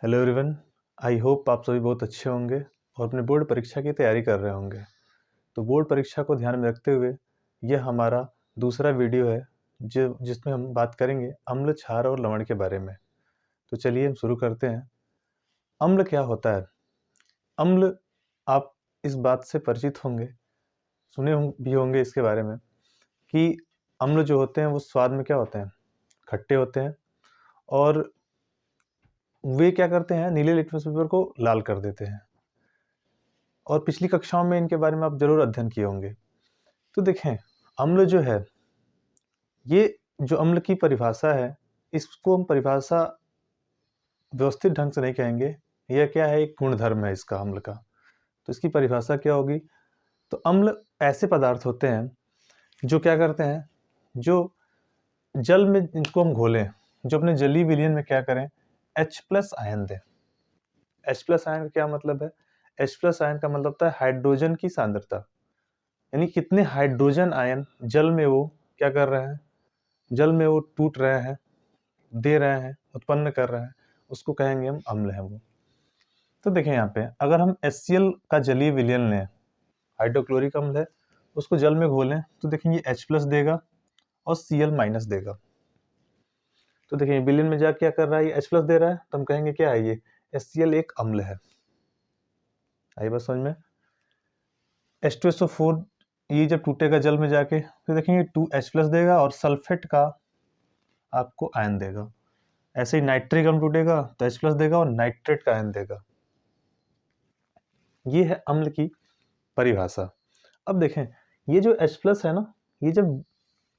Hello everyone. I hope आप सभी बहुत अच्छे होंगे और अपने बोर्ड परीक्षा की तैयारी कर रहे होंगे। तो बोर्ड परीक्षा को ध्यान में रखते हुए यह हमारा दूसरा वीडियो है जिसमें हम बात करेंगे अम्ल, क्षार और लवण के बारे में। तो चलिए हम शुरू करते हैं। अम्ल क्या होता है? अम्ल, आप इस बात से परिचित होंगे, भी होंगे इसके बारे में कि अम्ल जो होते हैं वो स्वाद में क्या होते हैं? खट्टे होते हैं। और वे क्या करते हैं? नीले लिटमस पेपर को लाल कर देते हैं। और पिछली कक्षाओं में इनके बारे में आप जरूर अध्ययन किए होंगे। तो देखें, अम्ल जो है, ये जो अम्ल की परिभाषा है, इसको हम परिभाषा व्यवस्थित ढंग से नहीं कहेंगे। यह क्या है? एक गुणधर्म है इसका, अम्ल का। तो इसकी परिभाषा क्या होगी? तो अम्ल ऐसे पदार्थ होते हैं जो क्या करते हैं, जो जल में इनको हम घोलें, जो अपने जलीय विलयन में क्या करें? H+ आयन दें। H+ आयन का क्या मतलब है? H+ आयन का मतलब होता है हाइड्रोजन की सांद्रता, यानी कितने हाइड्रोजन आयन जल में वो क्या कर रहे हैं, जल में वो टूट रहे हैं, दे रहे हैं, उत्पन्न कर रहे हैं, उसको कहेंगे हम अम्ल है वो। तो देखें यहाँ पे, अगर हम HCl का जलीय विलयन लें, हाइड्रोक्लोरिक अम्ल है, उसको जल में घोलें तो देखेंगे H+ देगा और Cl- देगा। तो देखिए विलयन में जा क्या कर रहा है? ये H+ दे रहा है, तो हम कहेंगे क्या है ये? HCl एक अम्ल है। आई बात समझ में? H2SO4 ये जब टूटेगा जल में जाके तो देखेंगे 2H+ देगा और सल्फेट का आपको आयन देगा। ऐसे ही नाइट्रिक अम्ल टूटेगा तो H+ देगा और नाइट्रेट का आयन देगा। ये है अम्ल की परिभाषा। अब देखें, ये जो H+ है ना, ये जब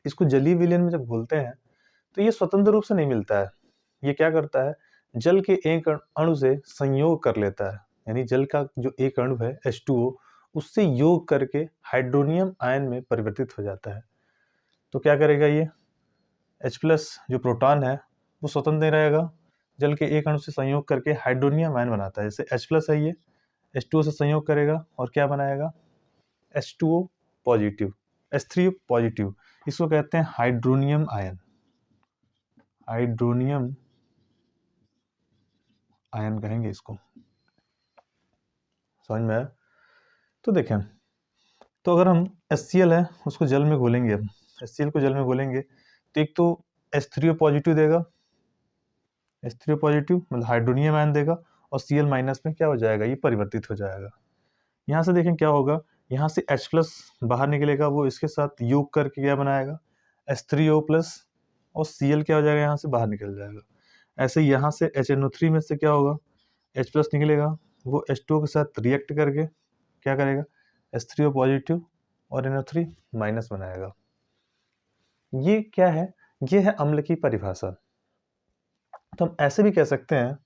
इसको जलीय विलयन में जब घोलते हैं तो ये स्वतंत्र रूप से नहीं मिलता है। ये क्या करता है? जल के एक अणु से संयोग कर लेता है, यानी जल का जो एक अणु है H2O, उससे योग करके हाइड्रोनियम आयन में परिवर्तित हो जाता है। तो क्या करेगा ये? H+ जो प्रोटॉन है वो स्वतंत्र नहीं रहेगा, जल के एक अणु से संयोग करके हाइड्रोनियम आयन बनाता है। जैसे H+ है, ये H2O से संयोग करेगा और क्या बनाएगा? H2O positive, H3O positive. इसको कहते हैं हाइड्रोनियम आयन। हाइड्रोनियम आयन कहेंगे इसको। समझ में आया? तो देखें, तो अगर हम HCl है उसको जल में घोलेंगे, हम HCl को जल में घोलेंगे तो एक तो H3O पॉजिटिव देगा, H3O पॉजिटिव मतलब हाइड्रोनियम आयन देगा, और Cl- में क्या हो जाएगा? ये परिवर्तित हो जाएगा। यहाँ से देखें क्या होगा, यहाँ से H+ बाहर निकलेगा, वो इसके साथ योग करके क्या बनाएगा? H3O+, और Cl क्या हो जाएगा? यहाँ से बाहर निकल जाएगा। ऐसे यहाँ से HNO3 में से क्या होगा? H+ निकलेगा, वो H2O के साथ रिएक्ट करके क्या करेगा? H3O पॉजिटिव और NO3- बनाएगा। ये क्या है? ये है अम्ल की परिभाषा। तो हम ऐसे भी कह सकते हैं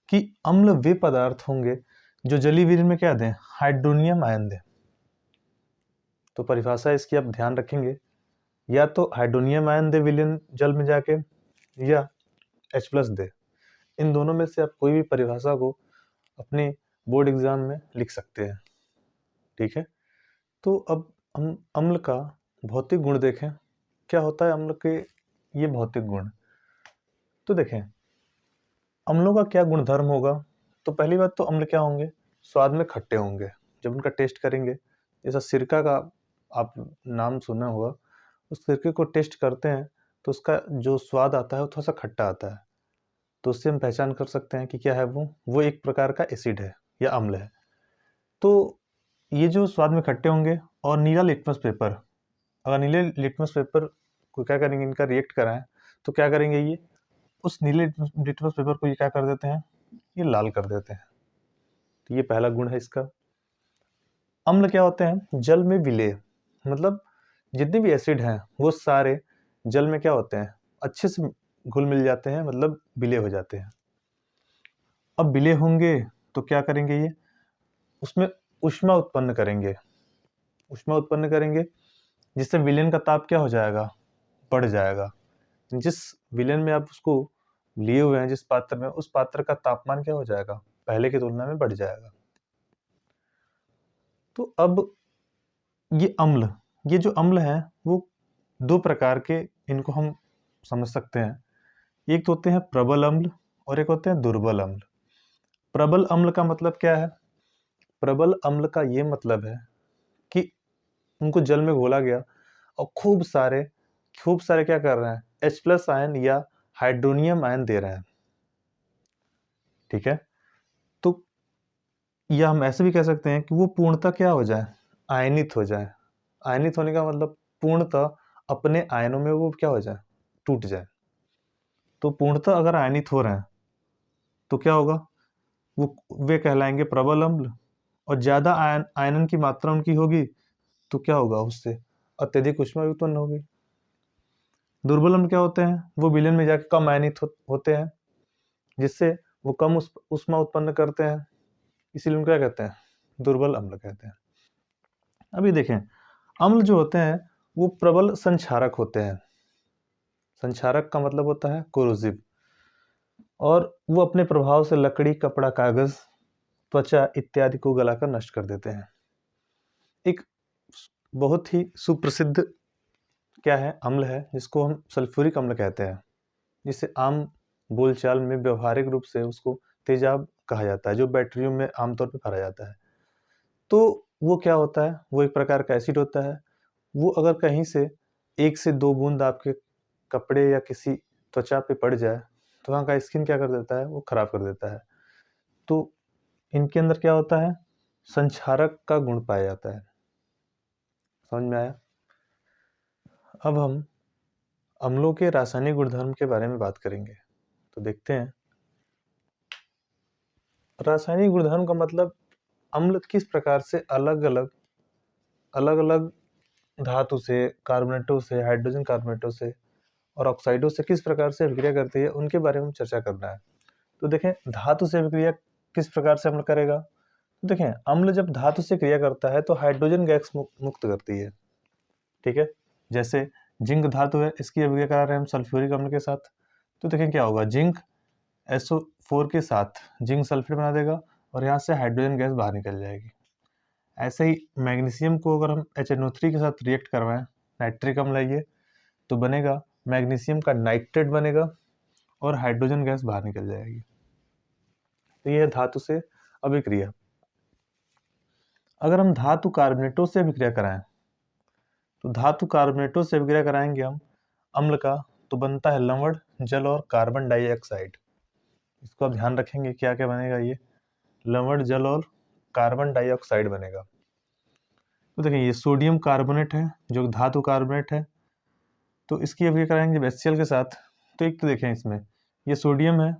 कि अम्ल वे पदार्थ होंगे जो जलीय विलयन में क्या दें? हाइड्रोनियम आयन दें। तो परिभाषा इसकी आप ध्यान रखेंगे, या तो हाइड्रोनियम आयन दे विलयन जल में जाके, या H+ दे। इन दोनों में से आप कोई भी परिभाषा को अपने बोर्ड एग्जाम में लिख सकते हैं। ठीक है? तो अब हम अम्ल का भौतिक गुण देखें। क्या होता है अम्ल के ये भौतिक गुण? तो देखें, अम्लों का क्या गुणधर्म होगा? तो पहली बात तो अम्ल क्या होंगे? स्वाद में खट्टे होंगे। जब उनका टेस्ट करेंगे, जैसा सिरका का आप नाम सुना होगा, उस सिरके को टेस्ट करते हैं तो उसका जो स्वाद आता है वो थोड़ा सा खट्टा आता है। तो उससे हम पहचान कर सकते हैं कि क्या है वो एक प्रकार का एसिड है या अम्ल है। तो ये जो स्वाद में खट्टे होंगे, और नीला लिटमस पेपर, अगर नीले लिटमस पेपर को क्या करेंगे, इनका रिएक्ट कराएं तो क्या करेंगे, ये उस नीले लिटमस पेपर को ये क्या कर देते हैं? ये लाल कर देते हैं। तो ये पहला गुण है इसका। अम्ल क्या होते हैं? जल में विलेय, मतलब जितने भी एसिड हैं वो सारे जल में क्या होते हैं? अच्छे से घुल मिल जाते हैं, मतलब विलेय हो जाते हैं। अब विलेय होंगे तो क्या करेंगे, ये उसमें ऊष्मा उत्पन्न करेंगे। ऊष्मा उत्पन्न करेंगे जिससे विलयन का ताप क्या हो जाएगा? बढ़ जाएगा। जिस विलयन में आप उसको लिए हुए हैं, जिस पात्र में, उस पात्र का तापमान क्या हो जाएगा? पहले की तुलना में बढ़ जाएगा। तो अब ये अम्ल, ये जो अम्ल है वो दो प्रकार के, इनको हम समझ सकते हैं। एक तो होते हैं प्रबल अम्ल और एक होते हैं दुर्बल अम्ल। प्रबल अम्ल का मतलब क्या है? प्रबल अम्ल का ये मतलब है कि उनको जल में घोला गया और खूब सारे क्या कर रहे हैं, H+ आयन या हाइड्रोनियम आयन दे रहे हैं। ठीक है, तो या हम ऐसे भी कह सकते हैं कि वो पूर्णतः क्या हो जाए, आयनित हो जाए। आयनित होने का मतलब पूर्णतः अपने आयनों में वो क्या हो जाए, टूट जाए। तो पूर्णतः अगर आयनित हो रहे हैं तो क्या होगा, वो वे कहलाएंगे प्रबल अम्ल। और ज्यादा आयनन की मात्रा उनकी होगी तो क्या होगा, उससे अत्यधिक ऊष्मा भी उत्पन्न होगी। दुर्बल अम्ल क्या होते हैं, वो विलयन में जाकर कम आयनित होते हैं, जिससे वो कम ऊष्मा उत्पन्न करते हैं, इसीलिए उनको क्या कहते हैं, दुर्बल अम्ल कहते हैं। अभी देखें, अम्ल जो होते हैं वो प्रबल संक्षारक होते हैं। संक्षारक का मतलब होता है कोरोसिव, और वो अपने प्रभाव से लकड़ी, कपड़ा, कागज, त्वचा इत्यादि को गलाकर नष्ट कर देते हैं। एक बहुत ही सुप्रसिद्ध क्या है, अम्ल है, जिसको हम सल्फ्यूरिक अम्ल कहते हैं, जिसे आम बोलचाल में व्यवहारिक रूप से उसको तेजाब कहा जाता है, जो बैटरियों में आमतौर पर भरा जाता है। तो वो क्या होता है, वो एक प्रकार का एसिड होता है। वो अगर कहीं से 1 से 2 बूंद आपके कपड़े या किसी त्वचा पे पड़ जाए तो वहाँ का स्किन क्या कर देता है, वो खराब कर देता है। तो इनके अंदर क्या होता है, संक्षारक का गुण पाया जाता है। समझ में आया? अब हम अम्लों के रासायनिक गुणधर्म के बारे में बात करेंगे। तो देखते हैं, रासायनिक गुणधर्म का मतलब अम्ल किस प्रकार से अलग अलग धातु से, कार्बोनेटों से, हाइड्रोजन कार्बोनेटों से और ऑक्साइडों से किस प्रकार से अभिक्रिया करती है, उनके बारे में चर्चा करना है। तो देखें, धातु से अभिक्रिया किस प्रकार से अम्ल करेगा। तो देखें, अम्ल जब धातु से क्रिया करता है तो हाइड्रोजन गैस मुक्त करती है। ठीक है, जैसे जिंक धातु है, इसकी अभिक्रिया करा रहे हैं हम सल्फ्यूरिक अम्ल के साथ। तो देखें क्या होगा, जिंक SO4 के साथ जिंक सल्फेट बना देगा और यहाँ से हाइड्रोजन गैस बाहर निकल जाएगी। ऐसे ही मैग्नीशियम को अगर हम HNO3 के साथ रिएक्ट करवाएं, नाइट्रिक अम्ल है ये, तो बनेगा मैग्नीशियम का नाइट्रेट बनेगा और हाइड्रोजन गैस बाहर निकल जाएगी। तो ये है धातु से अभिक्रिया। अगर हम धातु कार्बोनेटों से अभिक्रिया कराएं, तो धातु कार्बोनेटों से अभिक्रिया कराएंगे हम अम्ल का, तो बनता है लवण, जल और कार्बन डाइऑक्साइड। इसको आप ध्यान रखेंगे, क्या क्या बनेगा, ये लवण, जल और कार्बन डाइऑक्साइड बनेगा। तो देखिए, ये सोडियम कार्बोनेट है जो धातु कार्बोनेट है, तो इसकी अभिक्रिया कराएंगे जब HCl के साथ। तो एक तो देखें, इसमें ये सोडियम है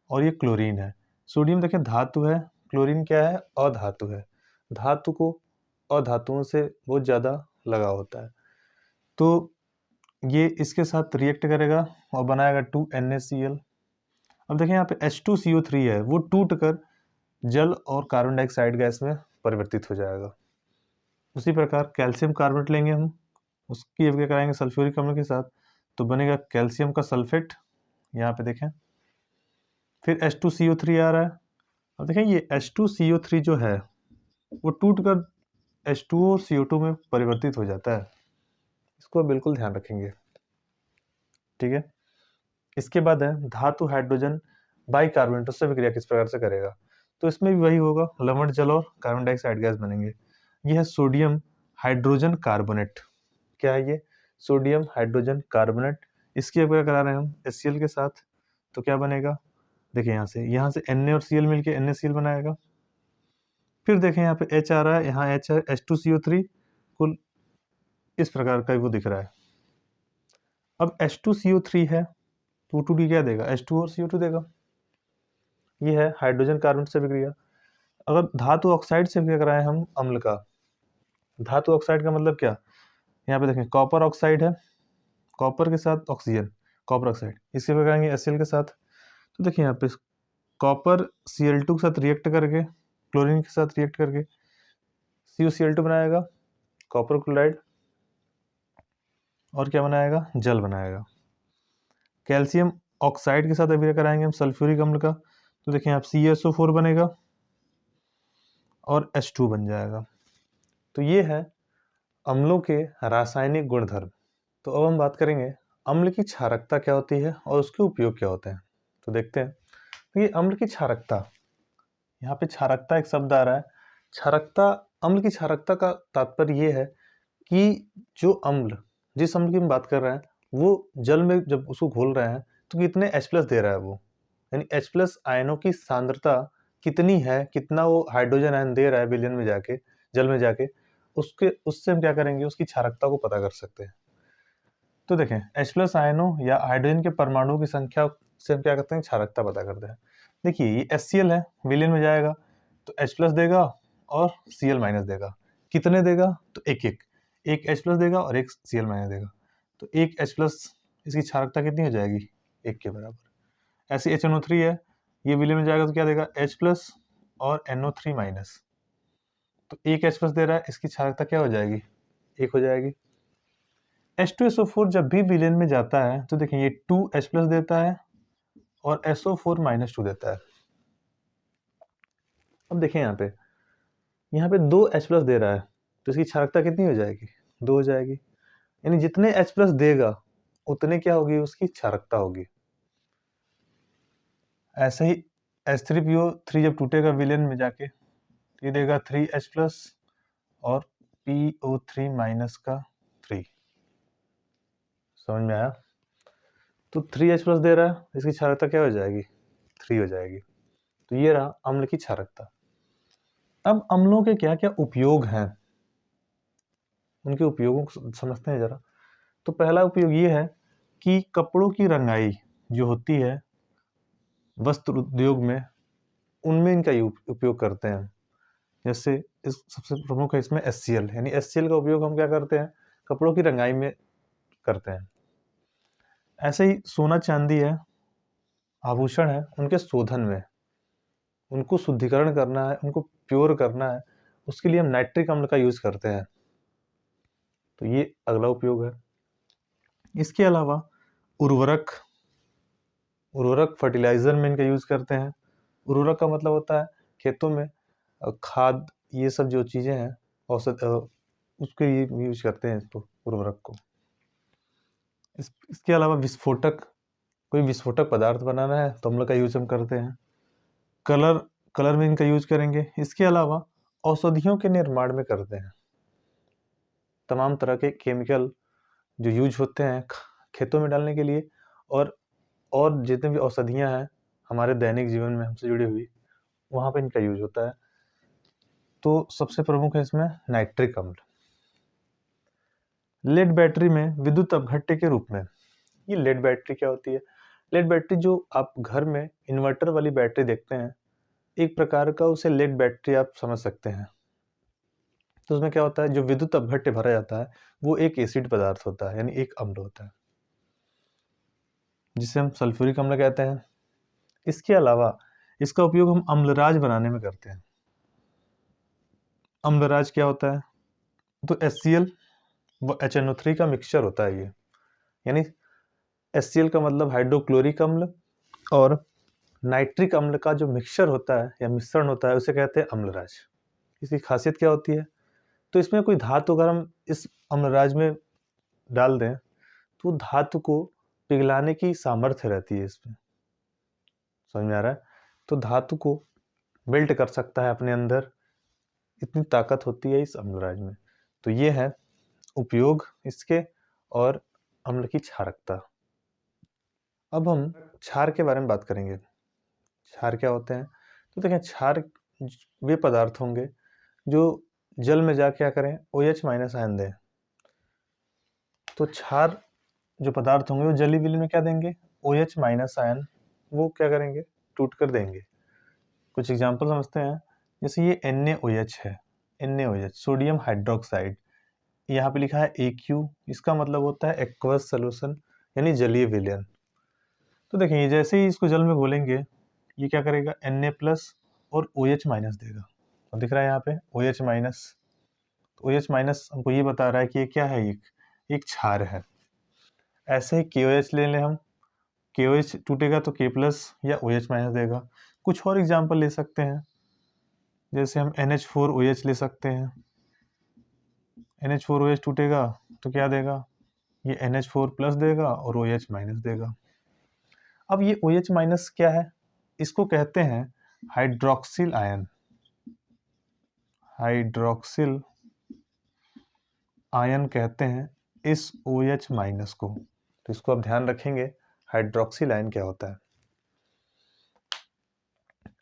और ये क्लोरीन है। सोडियम देखें धातु है, क्लोरीन क्या है, अधातु है। धातु को अधातुओं से बहुत ज़्यादा लगाव होता है, तो ये इसके साथ रिएक्ट करेगा और बनाएगा 2NaCl। अब देखें यहाँ पे H2CO3 है, वो टूट कर जल और कार्बन डाइऑक्साइड गैस में परिवर्तित हो जाएगा। उसी प्रकार कैल्शियम कार्बोनेट लेंगे हम, उसकी अभिक्रिया कराएंगे सल्फ्यूरिक अम्ल के साथ, तो बनेगा कैल्शियम का सल्फेट, यहाँ पे देखें। फिर H2CO3 आ रहा है। अब देखें, ये H2CO3 जो है वो टूट कर H2O और CO2 में परिवर्तित हो जाता है। इसको आप बिल्कुल ध्यान रखेंगे। ठीक है, इसके बाद है धातु हाइड्रोजन बाइकार्बोनेटों से अभिक्रिया किस प्रकार से करेगा। तो इसमें भी वही होगा, लवण, जल और कार्बन डाइऑक्साइड गैस बनेंगे। यह है सोडियम हाइड्रोजन कार्बोनेट। क्या है ये, सोडियम हाइड्रोजन कार्बोनेट। इसकी अभिक्रिया करा रहे हैं हम HCl के साथ, तो क्या बनेगा, देखिए यहाँ से Na और Cl मिलके NaCl बनाएगा। फिर देखें यहाँ पे H आ रहा है, यहाँ H है, H2CO3 कुल इस प्रकार का वो दिख रहा है। अब H2CO3 है तो 2D क्या देगा, H2 और CO2 देगा। ये है हाइड्रोजन कार्बन से अभिक्रिया। अगर धातु ऑक्साइड से अभिक्रिया कराएं हम अम्ल का, धातु ऑक्साइड का मतलब क्या, यहाँ पे देखें कॉपर ऑक्साइड है, कॉपर के साथ ऑक्सीजन, कॉपर ऑक्साइड, इसके लगाएंगे HCl के साथ। तो देखिए यहाँ पे कॉपर Cl2 के साथ रिएक्ट करके, क्लोरीन के साथ रिएक्ट करके CuCl2 बनाएगा, कॉपर क्लोराइड, और क्या बनाएगा, जल बनाएगा। कैल्शियम ऑक्साइड के साथ अभिक्रिया कराएंगे हम सल्फ्यूरिक अम्ल का, तो देखें आप CaSO4 बनेगा और H2 बन जाएगा। तो ये है अम्लों के रासायनिक गुणधर्म। तो अब हम बात करेंगे अम्ल की क्षारकता क्या होती है और उसके उपयोग क्या होते हैं। तो देखते हैं, तो ये अम्ल की क्षारकता, यहाँ पे क्षारकता एक शब्द आ रहा है। क्षारकता, अम्ल की क्षारकता का तात्पर्य ये है कि जो अम्ल, जिस अम्ल की हम बात कर रहे हैं, वो जल में जब उसको घोल रहे हैं तो कितने H+ दे रहा है वो, यानी H+ आयनों की सांद्रता कितनी है, कितना वो हाइड्रोजन आयन दे रहा है विलयन में जाके, जल में जाके, उससे हम क्या करेंगे, उसकी क्षारकता को पता कर सकते हैं। तो देखें, H+ आयनों या हाइड्रोजन के परमाणुओं की संख्या से हम क्या करते हैं, क्षारकता पता करते हैं। देखिए ये HCl है, विलयन में जाएगा तो H+ देगा और Cl- देगा। कितने देगा, तो एक H+ देगा और एक Cl- देगा। तो एक H+, इसकी क्षारकता कितनी हो जाएगी, 1 के बराबर। ऐसे HNO3 है, ये विलयन में जाएगा तो क्या देगा, H+ और NO3-। तो एक H+ दे रहा है, इसकी क्षारकता क्या हो जाएगी, 1 हो जाएगी। H2SO4 जब भी विलयन में जाता है तो देखिए ये 2H+ देता है और SO4-2 देता है। अब देखें यहाँ पे 2H+ दे रहा है तो इसकी क्षारकता कितनी हो जाएगी, 2 हो जाएगी। यानी जितने H+ देगा उतने क्या होगी, उसकी क्षारकता होगी। ऐसे ही H3PO3 जब टूटेगा विलयन में जाके, ये देगा 3H+ और PO3- का 3। समझ में आया? तो 3H+ दे रहा है, इसकी क्षारकता क्या हो जाएगी, 3 हो जाएगी। तो ये रहा अम्ल की क्षारकता। अब अम्लों के क्या क्या उपयोग हैं, उनके उपयोगों को समझते हैं जरा। तो पहला उपयोग ये है कि कपड़ों की रंगाई जो होती है वस्त्र उद्योग में, उनमें इनका उपयोग करते हैं। जैसे इस सबसे प्रमुख है इसमें HCl, यानी HCl का उपयोग हम क्या करते हैं, कपड़ों की रंगाई में करते हैं। ऐसे ही सोना चांदी है, आभूषण है, उनके शोधन में, उनको शुद्धिकरण करना है, उनको प्योर करना है, उसके लिए हम नाइट्रिक अम्ल का यूज करते हैं। तो ये अगला उपयोग है। इसके अलावा उर्वरक फर्टिलाइजर में इनका यूज करते हैं। उर्वरक का मतलब होता है खेतों में खाद, ये सब जो चीजें हैं औसत, उसके लिए यूज करते हैं इसको, उर्वरक को। इसके अलावा विस्फोटक, कोई विस्फोटक पदार्थ बनाना है तो अम्ल का यूज हम करते हैं। कलर में इनका यूज करेंगे। इसके अलावा औषधियों के निर्माण में करते हैं। तमाम तरह के केमिकल जो यूज होते हैं खेतों में डालने के लिए, और जितने भी औषधियां हैं हमारे दैनिक जीवन में हमसे जुड़ी हुई, वहां पे इनका यूज होता है। तो सबसे प्रमुख है इसमें नाइट्रिक अम्ल। लेड बैटरी में विद्युत अपघट्य के रूप में, ये लेड बैटरी क्या होती है, लेड बैटरी जो आप घर में इन्वर्टर वाली बैटरी देखते हैं, एक प्रकार का उसे लेड बैटरी आप समझ सकते हैं। तो उसमें क्या होता है, जो विद्युत अपघट्य भरा जाता है वो एक एसिड पदार्थ होता है, यानी एक अम्ल होता है, जिसे हम सल्फ्यूरिक अम्ल कहते हैं। इसके अलावा इसका उपयोग हम अम्लराज बनाने में करते हैं। अम्लराज क्या होता है, तो HCl व HNO3 का मिक्सचर होता है ये, यानी HCl का मतलब हाइड्रोक्लोरिक अम्ल, और नाइट्रिक अम्ल का जो मिक्सचर होता है या मिश्रण होता है उसे कहते हैं अम्लराज। इसकी खासियत क्या होती है, तो इसमें कोई धातु अगर हम इस अम्लराज में डाल दें तो धातु को पिघलाने की सामर्थ्य रहती है इसमें। समझ में आ रहा है? तो धातु को मेल्ट कर सकता है अपने अंदर, इतनी ताकत होती है इस अम्लराज में। तो ये है उपयोग इसके और अम्ल की क्षारकता। अब हम क्षार के बारे में बात करेंगे। क्षार क्या होते हैं, तो देखें क्षार वे पदार्थ होंगे जो जल में जाके क्या करें, OH- आयन दें। तो क्षार जो पदार्थ होंगे वो जलीय विलयन में क्या देंगे, OH- आयन, वो क्या करेंगे, टूट कर देंगे। कुछ एग्जाम्पल समझते हैं। जैसे ये NaOH है, NaOH सोडियम हाइड्रोक्साइड, यहाँ पे लिखा है AQ, इसका मतलब होता है एक्वस सॉल्यूशन, यानी जलीय विलयन। तो देखिए जैसे ही इसको जल में घोलेंगे ये क्या करेगा, Na+ और OH- देगा। और दिख रहा है यहाँ पे OH-। OH- हमको ये बता रहा है कि ये क्या है, एक क्षार है। ऐसे ही KOH ले लें हम, KOH टूटेगा तो K+ या OH- देगा। कुछ और एग्जाम्पल ले सकते हैं, जैसे हम NH4OH ले सकते हैं। NH4OH टूटेगा तो क्या देगा, ये NH4+ देगा और OH- देगा। अब ये OH- क्या है, इसको कहते हैं हाइड्रोक्सिल आयन, हाइड्रोक्सिल आयन कहते हैं इस OH माइनस को। तो इसको आप ध्यान रखेंगे, हाइड्रोक्सिल आयन क्या होता है।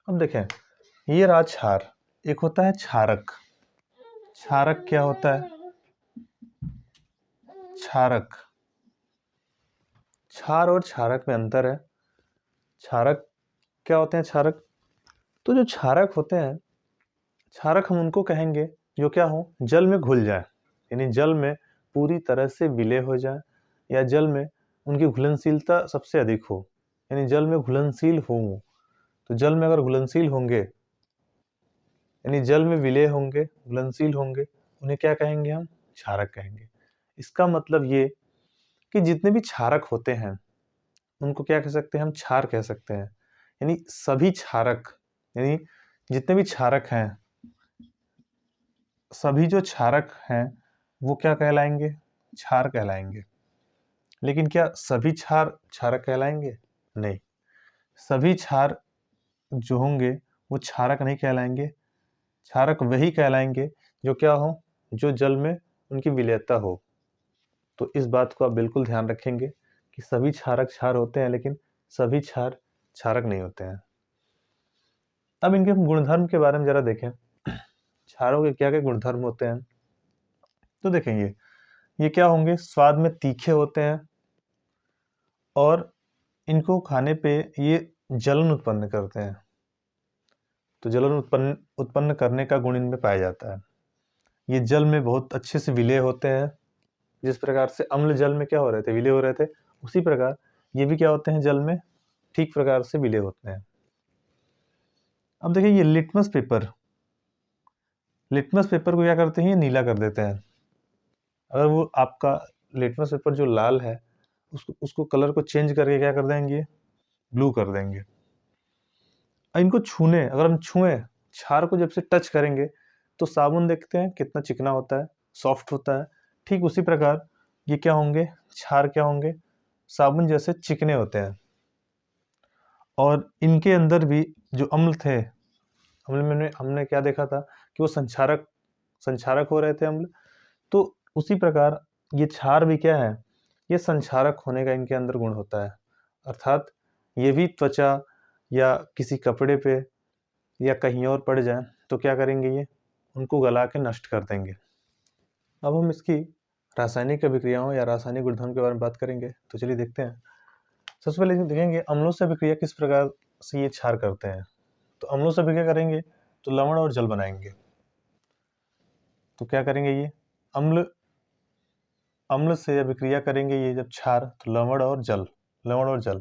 अब देखें, ये रहा क्षार, एक होता है क्षारक। क्षारक क्या होता है? क्षारक, क्षार और क्षारक में अंतर है। क्षारक क्या होते हैं? क्षारक, तो जो क्षारक होते हैं, क्षारक हम उनको कहेंगे जो क्या हो, जल में घुल जाए, यानी जल में पूरी तरह से विलय हो जाए, या जल में उनकी घुलनशीलता सबसे अधिक हो, यानी जल में घुलनशील हो। तो जल में अगर घुलनशील होंगे, यानी जल में विलय होंगे, घुलनशील होंगे, उन्हें क्या कहेंगे? हम क्षारक कहेंगे। इसका मतलब ये कि जितने भी क्षारक होते हैं उनको क्या कह सकते हैं? हम क्षार कह सकते हैं। यानी सभी क्षारक, यानी जितने भी क्षारक हैं, सभी जो क्षारक हैं वो क्या कहलाएंगे? क्षार कहलाएंगे। लेकिन क्या सभी क्षार क्षारक कहलाएंगे? नहीं, सभी क्षार जो होंगे वो क्षारक नहीं कहलाएंगे। क्षारक वही कहलाएंगे जो क्या हो, जो जल में उनकी विलयता हो। तो इस बात को आप बिल्कुल ध्यान रखेंगे कि सभी क्षारक क्षार होते हैं, लेकिन सभी क्षार क्षारक नहीं होते हैं। अब इनके गुणधर्म के बारे में जरा देखें, क्षारों के क्या क्या गुणधर्म होते हैं। तो देखेंगे, ये क्या होंगे? स्वाद में तीखे होते हैं, और इनको खाने पे ये जलन उत्पन्न करते हैं। तो जलन उत्पन्न करने का गुण इनमें पाया जाता है। ये जल में बहुत अच्छे से विलय होते हैं। जिस प्रकार से अम्ल जल में क्या हो रहे थे? विलय हो रहे थे, उसी प्रकार ये भी क्या होते हैं? जल में ठीक प्रकार से विलय होते हैं। अब देखिए, ये लिटमस पेपर, लिटमस पेपर को क्या करते हैं? ये नीला कर देते हैं। अगर वो आपका लिटमस पेपर जो लाल है, उसको कलर को चेंज करके क्या कर देंगे? ब्लू कर देंगे। इनको छूने, अगर हम छुएं, क्षार को जब से टच करेंगे तो साबुन देखते हैं कितना चिकना होता है, सॉफ्ट होता है। ठीक उसी प्रकार ये क्या होंगे? क्षार क्या होंगे? साबुन जैसे चिकने होते हैं। और इनके अंदर भी जो अम्ल थे, अम्ल में हमने क्या देखा था कि वो संक्षारक संक्षारक हो रहे थे अम्ल। तो उसी प्रकार ये क्षार भी क्या है? ये संक्षारक होने का इनके अंदर गुण होता है। अर्थात ये भी त्वचा या किसी कपड़े पे या कहीं और पड़ जाए तो क्या करेंगे? ये उनको गला के नष्ट कर देंगे। अब हम इसकी रासायनिक अभिक्रियाओं या रासायनिक गुणधर्म के बारे में बात करेंगे। तो चलिए देखते हैं। सबसे पहले देखेंगे अम्लों से अभिक्रिया किस प्रकार से ये क्षार करते हैं। तो अम्लों से अभिक्रिया करेंगे तो लवण और जल बनाएंगे। तो क्या करेंगे? ये अम्ल से अभिक्रिया करेंगे ये जब क्षार, तो लवण और जल, लवण और जल।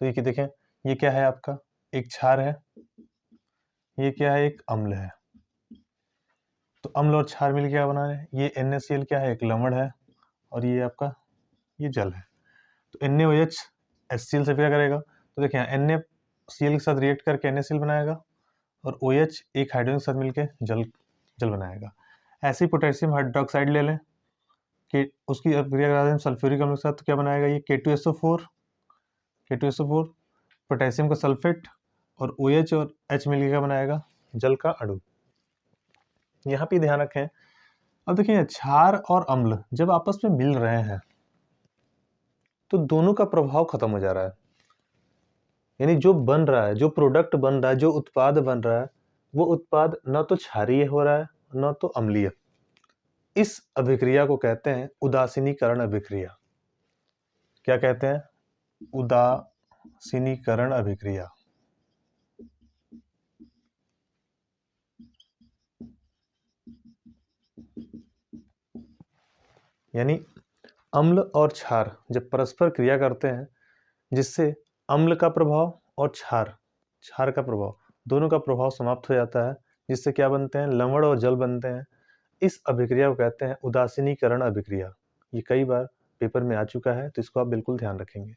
तो ये देखें, ये क्या है? आपका एक क्षार है, ये क्या है? एक अम्ल है। तो अम्ल और क्षार मिल क्या बना है? ये NaCl क्या है? एक लवण है, और ये आपका ये जल है। तो NaOH HCl से क्या करेगा? तो देखिए, NaCl के साथ रिएक्ट करके NaCl बनाएगा, और OH एक हाइड्रोजन के साथ मिलके जल जल बनाएगा। ऐसे ही पोटेशियम हाइड्रोक्साइड ले लें कि उसकी अभिक्रिया करा दें सल्फ्यूरिक अम्ल के साथ, तो क्या बनाएगा? ये K2SO4, पोटेशियम का सल्फेट, और OH और H मिलकर क्या बनाएगा? जल का अणु। यहाँ पे ध्यान रखें। अब देखिए, क्षार और अम्ल जब आपस में मिल रहे हैं तो दोनों का प्रभाव खत्म हो जा रहा है। यानी जो बन रहा है, जो प्रोडक्ट बन रहा है, जो उत्पाद बन रहा है, वो उत्पाद न तो क्षारीय हो रहा है न तो अम्लीय। इस अभिक्रिया को कहते हैं उदासीनीकरण अभिक्रिया। क्या कहते हैं? उदासीनीकरण अभिक्रिया। यानी अम्ल और क्षार जब परस्पर क्रिया करते हैं, जिससे अम्ल का प्रभाव और क्षार का प्रभाव, दोनों का प्रभाव समाप्त हो जाता है, जिससे क्या बनते हैं? लवण और जल बनते हैं। इस अभिक्रिया को कहते हैं उदासीनीकरण अभिक्रिया। ये कई बार पेपर में आ चुका है, तो इसको आप बिल्कुल ध्यान रखेंगे।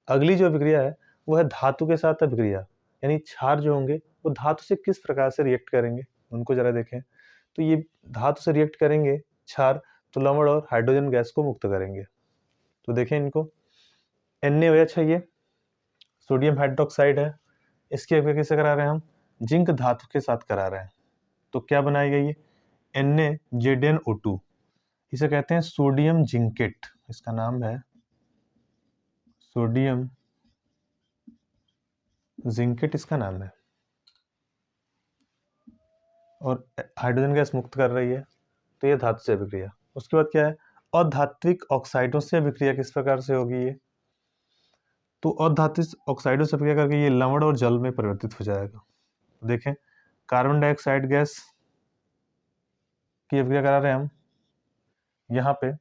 अगली जो अभिक्रिया है वो है धातु के साथ अभिक्रिया। यानी क्षार जो होंगे वो धातु से किस प्रकार से रिएक्ट करेंगे, उनको जरा देखें। तो ये धातु से रिएक्ट करेंगे क्षार, तो लवण और हाइड्रोजन गैस को मुक्त करेंगे। तो देखें इनको, NaOH है, ये सोडियम हाइड्रोक्साइड है, इसकी अभिक्रिया किससे करा रहे हैं हम? जिंक धातु के साथ करा रहे हैं, तो क्या बनाएगा ये NaZnO2, इसे कहते हैं सोडियम जिंकेट, इसका नाम है सोडियम जिंकेट, इसका नाम है। और हाइड्रोजन गैस मुक्त कर रही है, तो ये धातु से अभिक्रिया। उसके बाद क्या है, अधात्विक ऑक्साइडों से अभिक्रिया किस प्रकार से होगी ये, तो अधात्विक ऑक्साइडों से अभिक्रिया करके ये लवण और जल में परिवर्तित हो जाएगा। देखें, कार्बन डाइऑक्साइड गैस की अभिक्रिया करा रहे हैं हम यहाँ पे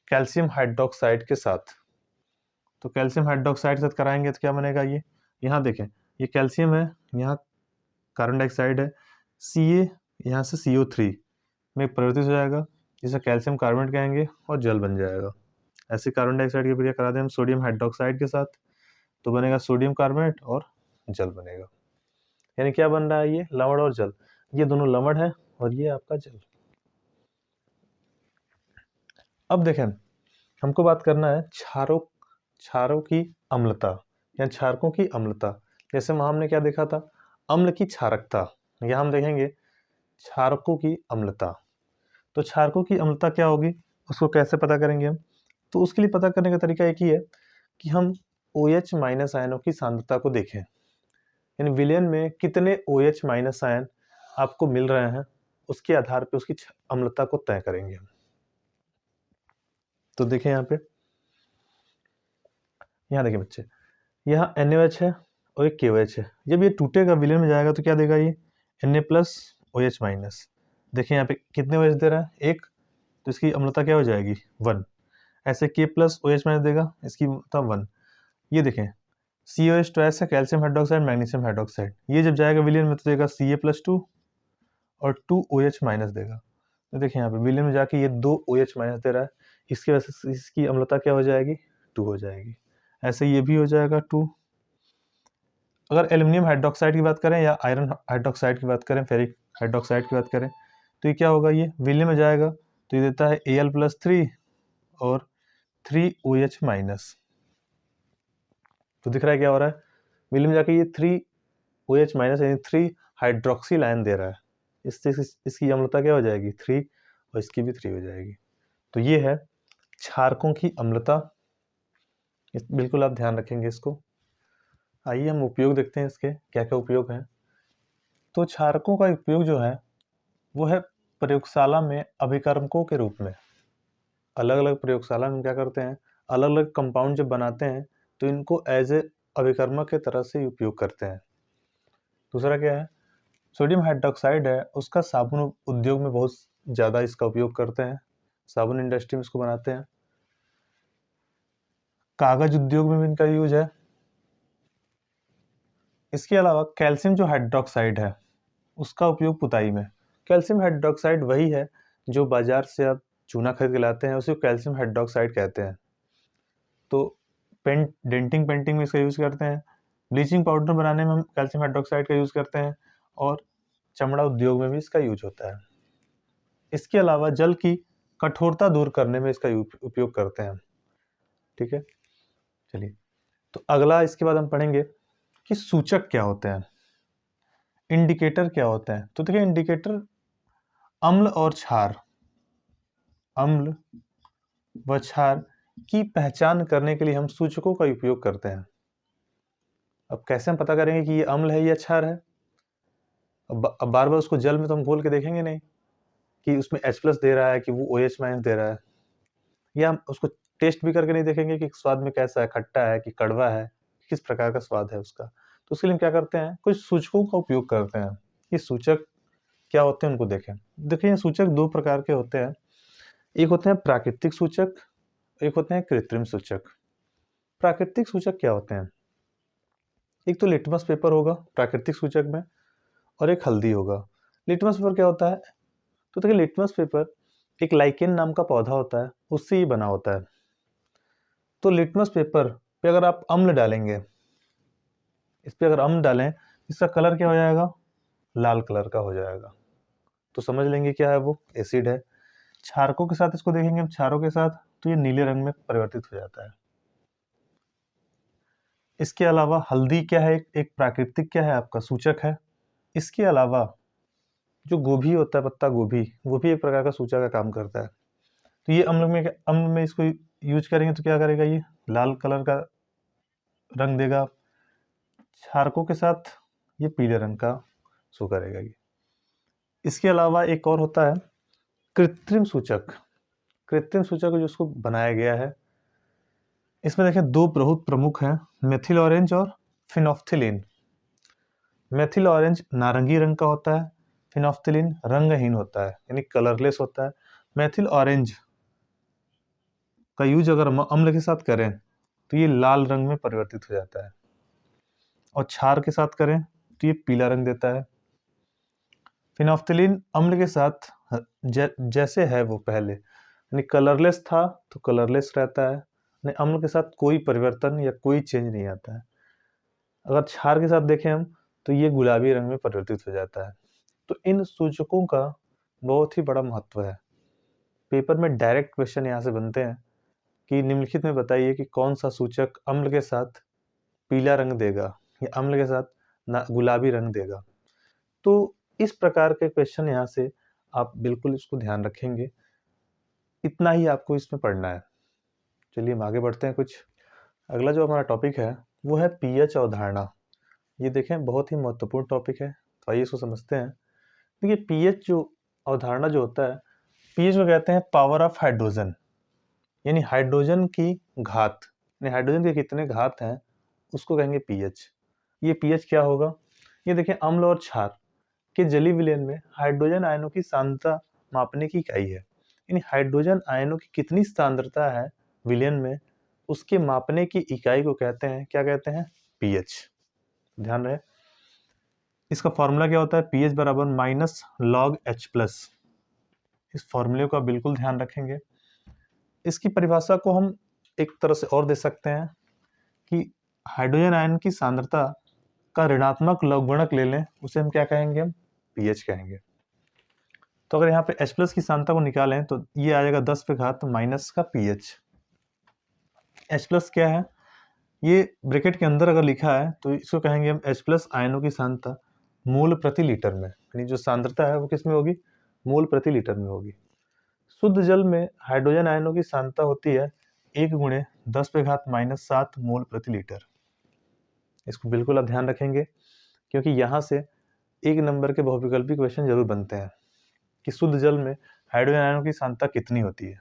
कैल्शियम हाइड्रोक्साइड के साथ, तो कैल्शियम हाइड्रोक्साइड के साथ कराएंगे तो क्या बनेगा ये, यहाँ देखें ये कैल्शियम है, यहाँ कार्बन डाइऑक्साइड है, Ca यहाँ से CO3 में परिवर्तित हो जाएगा, जिसे कैल्शियम कार्बोनेट कहेंगे और जल बन जाएगा। ऐसे कार्बन डाइऑक्साइड की प्रक्रिया करा दें हम सोडियम हाइड्रोक्साइड के साथ, तो बनेगा सोडियम कार्बोनेट और जल बनेगा। यानी क्या बन रहा है, ये लवण और जल, ये दोनों लवण है और ये आपका जल। अब देखें, हमको बात करना है क्षारों की अम्लता या क्षारकों की अम्लता। जैसे वहां हमने क्या देखा था, अम्ल की क्षारकता, यहाँ हम देखेंगे क्षारकों की अम्लता। तो क्षारकों की अम्लता क्या होगी, उसको कैसे पता करेंगे हम, तो उसके लिए पता करने का तरीका एक ही है कि हम OH माइनस आयनों की सांद्रता को देखें, यानी विलयन में कितने OH माइनस आयन आपको मिल रहे हैं, उसके आधार पर उसकी अम्लता को तय करेंगे हम। तो देखें यहाँ देखिए बच्चे, यहाँ NaOH है और एक KOH है, जब ये टूटेगा विलयन में जाएगा तो क्या देगा ये Na प्लस OH माइनस। देखिए यहाँ पे कितने OH दे रहा है, एक, तो इसकी अम्लता क्या हो जाएगी 1। ऐसे K प्लस OH माइनस देगा, इसकी अम्लता 1। ये देखें COH तो ऐसा कैल्शियम हाइड्रोक्साइड मैग्नीशियम हाइड्रोक्साइड, ये जब जाएगा विलयन में तो देगा Ca प्लस 2 और 2 OH माइनस देगा। तो देखिए यहाँ पे विलयन में जाके ये 2 OH माइनस दे रहा है, इसकी वजह से इसकी अम्लता क्या हो जाएगी 2 हो जाएगी। ऐसे ये भी हो जाएगा 2। अगर एल्युमिनियम हाइड्रोक्साइड की बात करें या आयरन हाइड्रोक्साइड की बात करें, फेरिक हाइड्रोक्साइड की बात करें, तो ये क्या होगा, ये विलयन में जाएगा तो ये देता है Al प्लस 3 और 3 OH माइनस। तो दिख रहा है क्या हो रहा है, विलयन में जाके ये 3 OH माइनस यानी 3 हाइड्रोक्सिल आयन दे रहा है, इससे इसकी अम्लता क्या हो जाएगी 3 और इसकी भी 3 हो जाएगी। तो ये है क्षारकों की अम्लता, बिल्कुल आप ध्यान रखेंगे इसको। आइए हम उपयोग देखते हैं, इसके क्या क्या उपयोग हैं। तो क्षारकों का उपयोग जो है वो है प्रयोगशाला में अभिकर्मकों के रूप में। अलग अलग प्रयोगशाला में क्या करते हैं, अलग अलग कंपाउंड जब बनाते हैं तो इनको एज ए अभिकर्मक के तरह से उपयोग करते हैं। दूसरा क्या है, सोडियम हाइड्रोक्साइड है, उसका साबुन उद्योग में बहुत ज़्यादा इसका उपयोग करते हैं, साबुन इंडस्ट्री में इसको बनाते हैं। कागज उद्योग में भी इनका यूज है। इसके अलावा कैल्शियम जो हाइड्रोक्साइड है उसका उपयोग पुताई में। कैल्शियम हाइड्रोक्साइड वही है जो बाजार से आप चूना खरीद के लाते हैं, उसे कैल्शियम हाइड्रोक्साइड कहते हैं। तो डेंटिंग पेंटिंग में इसका यूज़ करते हैं, ब्लीचिंग पाउडर बनाने में हम कैल्शियम हाइड्रोक्साइड का यूज़ करते हैं, और चमड़ा उद्योग में भी इसका यूज होता है। इसके अलावा जल की कठोरता दूर करने में इसका उपयोग करते हैं। ठीक है, चलिए, तो अगला इसके बाद हम पढ़ेंगे कि सूचक क्या होते हैं, इंडिकेटर क्या होते हैं। तो देखिए, इंडिकेटर अम्ल और क्षार, अम्ल व क्षार की पहचान करने के लिए हम सूचकों का उपयोग करते हैं। अब कैसे हम पता करेंगे कि ये अम्ल है या क्षार है, अब बार बार उसको जल में तो हम घोल के देखेंगे नहीं कि उसमें H+ दे रहा है कि वो OH- दे रहा है, या हम उसको टेस्ट भी करके नहीं देखेंगे कि स्वाद में कैसा है, खट्टा है कि कड़वा है, किस प्रकार का स्वाद है उसका। तो उसके लिए हम क्या करते हैं, कुछ सूचकों का उपयोग करते हैं। ये सूचक क्या होते हैं उनको देखें। देखिए, सूचक दो प्रकार के होते हैं, एक होते हैं प्राकृतिक सूचक, एक होते हैं कृत्रिम सूचक। प्राकृतिक सूचक क्या होते हैं, एक तो लिटमस पेपर होगा प्राकृतिक सूचक में, और एक हल्दी होगा। लिटमस पेपर क्या होता है, तो देखिए लिटमस पेपर एक लाइकेन नाम का पौधा होता है, उससे ही बना होता है। तो लिटमस पेपर पे अगर आप अम्ल डालेंगे, इस पे अगर अम्ल डालें, इसका कलर क्या हो जाएगा, लाल कलर का हो जाएगा, तो समझ लेंगे क्या है, वो एसिड है। क्षारकों के साथ इसको देखेंगे हम, क्षारों के साथ, तो ये नीले रंग में परिवर्तित हो जाता है। इसके अलावा हल्दी क्या है, एक प्राकृतिक क्या है आपका सूचक है, इसके अलावा जो गोभी होता है, पत्ता गोभी, वो भी एक प्रकार का सूचक का काम करता है। तो ये अम्ल में इसको यूज करेंगे तो क्या करेगा, ये लाल कलर का रंग देगा, क्षारकों के साथ ये पीले रंग का शो करेगा ये। इसके अलावा एक और होता है कृत्रिम सूचक। कृत्रिम सूचक जो उसको बनाया गया है, इसमें देखें दो बहुत प्रमुख हैं, मेथिल ऑरेंज और फिनोफ्थिलीन। मेथिल ऑरेंज नारंगी रंग का होता है, फिनोफ्थिलीन रंगहीन होता है, यानी कलरलेस होता है। मेथिल ऑरेंज का यूज अगर हम अम्ल के साथ करें तो ये लाल रंग में परिवर्तित हो जाता है, और क्षार के साथ करें तो ये पीला रंग देता है। फिनोफ्थिलीन अम्ल के साथ जैसे है वो पहले, यानी कलरलेस था तो कलरलेस रहता है, यानी अम्ल के साथ कोई परिवर्तन या कोई चेंज नहीं आता है। अगर क्षार के साथ देखें हम तो ये गुलाबी रंग में परिवर्तित हो जाता है। तो इन सूचकों का बहुत ही बड़ा महत्व है। पेपर में डायरेक्ट क्वेश्चन यहाँ से बनते हैं कि निम्नलिखित में बताइए कि कौन सा सूचक अम्ल के साथ पीला रंग देगा या अम्ल के साथ गुलाबी रंग देगा। तो इस प्रकार के क्वेश्चन यहाँ से आप बिल्कुल इसको ध्यान रखेंगे, इतना ही आपको इसमें पढ़ना है। चलिए हम आगे बढ़ते हैं। कुछ अगला जो हमारा टॉपिक है वो है पीएच अवधारणा। ये देखें बहुत ही महत्वपूर्ण टॉपिक है, तो आइए इसको समझते हैं। देखिए पीएच जो अवधारणा जो होता है, पीएच को कहते हैं पावर ऑफ हाइड्रोजन, यानी हाइड्रोजन की घात, यानी हाइड्रोजन के कितने घात हैं उसको कहेंगे पीएच। ये पीएच क्या होगा, ये देखें अम्ल और क्षार के जलीय विलयन में हाइड्रोजन आयनों की सांद्रता मापने की इकाई है, यानी हाइड्रोजन आयनों की कितनी सांद्रता है विलयन में, उसके मापने की इकाई को कहते हैं, क्या कहते हैं, पीएच। ध्यान रहे इसका फॉर्मूला क्या होता है, पीएच बराबर माइनस लॉग एच प्लस। इस फॉर्मूले का बिल्कुल ध्यान रखेंगे। इसकी परिभाषा को हम एक तरह से और दे सकते हैं कि हाइड्रोजन आयन की सांद्रता का ऋणात्मक लघुगणक ले लें, उसे हम क्या कहेंगे, हम पीएच कहेंगे। तो अगर यहाँ पे H प्लस की सांद्रता को निकालें तो ये आ जाएगा 10 पे घात माइनस का पीएच। H प्लस क्या है, ये ब्रैकेट के अंदर अगर लिखा है तो इसको कहेंगे हम H प्लस आयनों की सांद्रता मोल प्रति लीटर में, यानी जो सांद्रता है वो किस में होगी, मोल प्रति लीटर में होगी। शुद्ध जल में हाइड्रोजन आयनों की सांद्रता होती है 1 गुणे 10 पे घात माइनस 7 मोल प्रति लीटर। इसको बिल्कुल आप ध्यान रखेंगे, क्योंकि यहाँ से एक नंबर के बहुविकल्पी क्वेश्चन जरूर बनते हैं कि शुद्ध जल में हाइड्रोजन आयनों की सांद्रता कितनी होती है।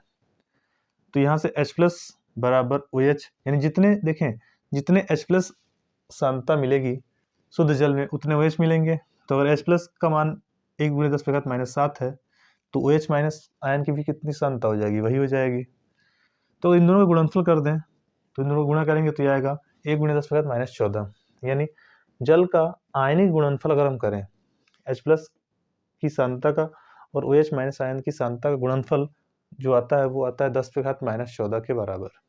तो यहाँ से H प्लस बराबर OH, यानी जितने देखें जितने H प्लस सांद्रता मिलेगी शुद्ध जल में उतने OH मिलेंगे। तो अगर H प्लस का मान 1 गुणे 10 पे घात माइनस 7 है तो OH माइनस आयन की भी कितनी सांद्रता हो जाएगी, वही हो जाएगी। तो इन दोनों का गुणनफल कर दें, तो इन दोनों को गुणा करेंगे तो ये आएगा 1 गुणे 10 पे घात माइनस 14, यानी जल का आयनिक गुणनफल अगर हम करें H प्लस की सांद्रता का और OH माइनस आयन की सांद्रता का गुणनफल जो आता है वो आता है 10 पे घात माइनस 14 के बराबर।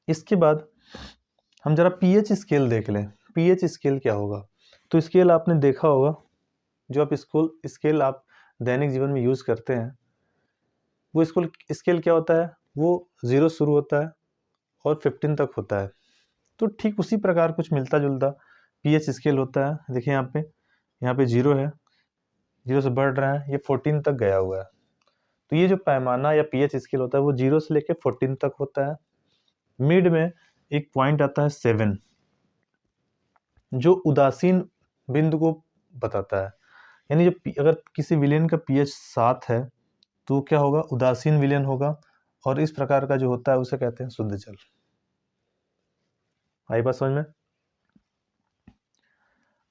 इसके बाद हम जरा पीएच स्केल देख लें। पीएच स्केल क्या होगा, तो स्केल आपने देखा होगा, जो आप स्केल आप दैनिक जीवन में यूज करते हैं, वो स्केल क्या होता है, वो 0 शुरू होता है और 15 तक होता है। तो ठीक उसी प्रकार कुछ मिलता जुलता पीएच स्केल होता है। देखिए यहाँ पे 0 है, 0 से बढ़ रहा है, ये 14 तक गया हुआ है। तो ये जो पैमाना या पीएच स्केल होता है वो 0 से लेकर 14 तक होता है। मिड में एक पॉइंट आता है 7, जो उदासीन बिंदु को बताता है, यानी अगर किसी विलयन का पीएच 7 है तो क्या होगा, उदासीन विलयन होगा, और इस प्रकार का जो होता है उसे कहते हैं शुद्ध जल। आई बात समझ में।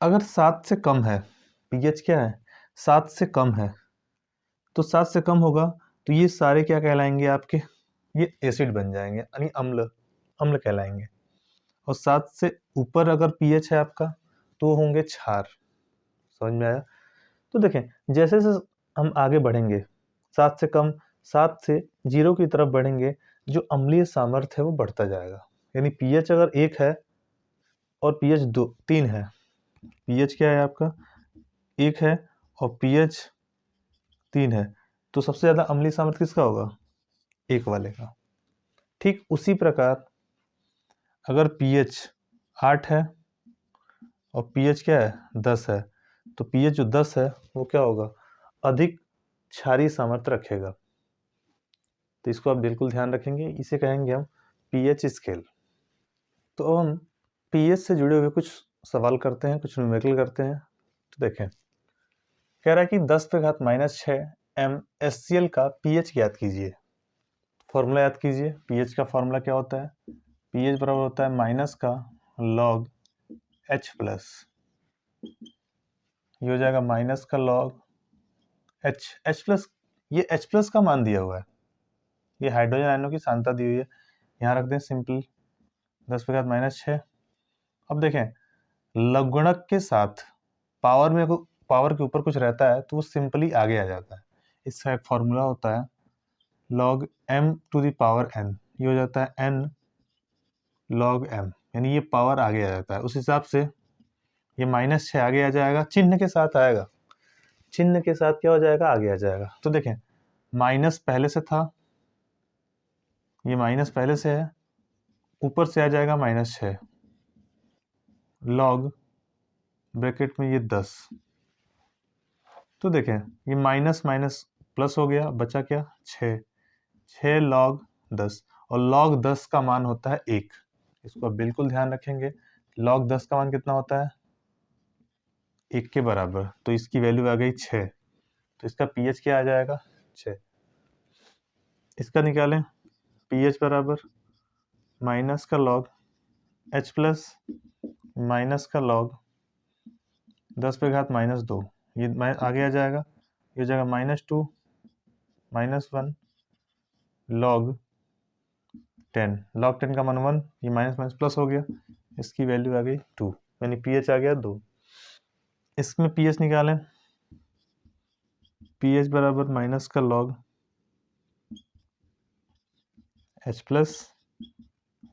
अगर 7 से कम है, पीएच क्या है, 7 से कम है, तो 7 से कम होगा तो ये सारे क्या कहलाएंगे आपके, ये एसिड बन जाएंगे, यानी अम्ल कहलाएंगे। और 7 से ऊपर अगर पीएच है आपका तो होंगे क्षार। समझ में आया। तो देखें जैसे जैसे हम आगे बढ़ेंगे 7 से कम, 7 से 0 की तरफ बढ़ेंगे, जो अम्लीय सामर्थ्य है वो बढ़ता जाएगा। यानी पीएच अगर 1 है और पीएच 3 है, पीएच क्या है आपका 1 है और पीएच 3 है, तो सबसे ज्यादा अम्लीय सामर्थ्य किसका होगा, 1 वाले का। ठीक उसी प्रकार अगर पीएच 8 है और pH क्या है 10 है, तो pH जो 10 है वो क्या होगा, अधिक क्षारीय सामर्थ्य रखेगा। तो इसको आप बिल्कुल ध्यान रखेंगे, इसे कहेंगे हम pH स्केल। तो अब हम pH से जुड़े हुए कुछ सवाल करते हैं, कुछ न्यूमेरिकल करते हैं। तो देखें, कह रहा है कि 10⁻⁻6 MnCl का pH ज्ञात कीजिए। फॉर्मूला याद कीजिए, pH का फॉर्मूला क्या होता है, pH बराबर होता है माइनस का log H प्लस, ये हो जाएगा माइनस का log H प्लस, ये H प्लस का मान दिया हुआ है, ये हाइड्रोजन आयनों की सांद्रता दी हुई है, यहाँ रख दें सिंपल 10⁻�6। अब देखें, लघुगणक के साथ पावर के ऊपर कुछ रहता है तो वो सिंपली आगे आ जाता है। इसका एक फॉर्मूला होता है log m⁴n, ये हो जाता है n log m, यानी ये पावर आगे आ जाता है। उस हिसाब से ये -6 आगे आ जाएगा, चिन्ह के साथ आएगा, चिन्ह के साथ क्या हो जाएगा, आगे आ जाएगा। तो देखें, माइनस पहले से था, ये माइनस पहले से है, ऊपर से आ जाएगा -6 log ब्रैकेट में ये 10। तो देखें, ये माइनस माइनस प्लस हो गया, बचा क्या 6 log 10, और log 10 का मान होता है 1। इसको आप बिल्कुल ध्यान रखेंगे, log 10 का मान कितना होता है, 1 के बराबर। तो इसकी वैल्यू आ गई 6, तो इसका pH क्या आ जाएगा 6। इसका निकालें, pH बराबर माइनस का log H प्लस माइनस का log 10⁻⁻2, ये आगे आ जाएगा, ये हो जाएगा -2 -1 log 10, log 10 का मान 1, ये माइनस माइनस प्लस हो गया, इसकी वैल्यू आ गई 2, यानी pH आ गया 2। इसमें pH निकालें, pH बराबर माइनस का log H प्लस,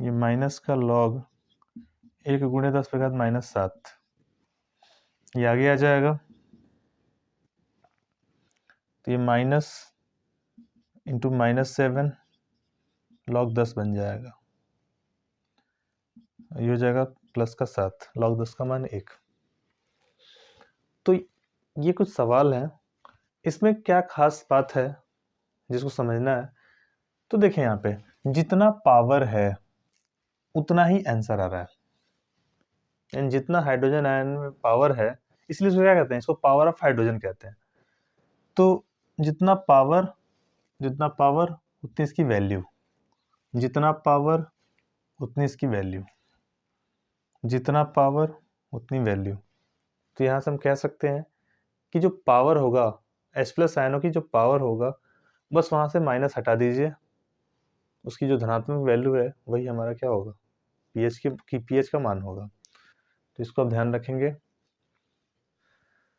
ये माइनस का log 1 गुणे 10⁻⁻7, ये आगे आ जाएगा, तो ये माइनस इंटू -7 log 10 बन जाएगा, ये हो जाएगा प्लस का 7, log 10 का मान 1। तो ये कुछ सवाल हैं, इसमें क्या खास बात है जिसको समझना है। तो देखें, यहाँ पे जितना पावर है उतना ही आंसर आ रहा है, यानी जितना हाइड्रोजन आयन में पावर है, इसलिए इसको क्या कहते हैं, इसको पावर ऑफ हाइड्रोजन कहते हैं। तो जितना पावर उतनी इसकी वैल्यू, जितना पावर उतनी इसकी वैल्यू, जितना पावर उतनी वैल्यू। तो यहाँ से हम कह सकते हैं कि जो पावर होगा H प्लस आयनों की, जो पावर होगा, बस वहाँ से माइनस हटा दीजिए, उसकी जो धनात्मक वैल्यू है वही हमारा क्या होगा, pH का मान होगा। तो इसको आप ध्यान रखेंगे।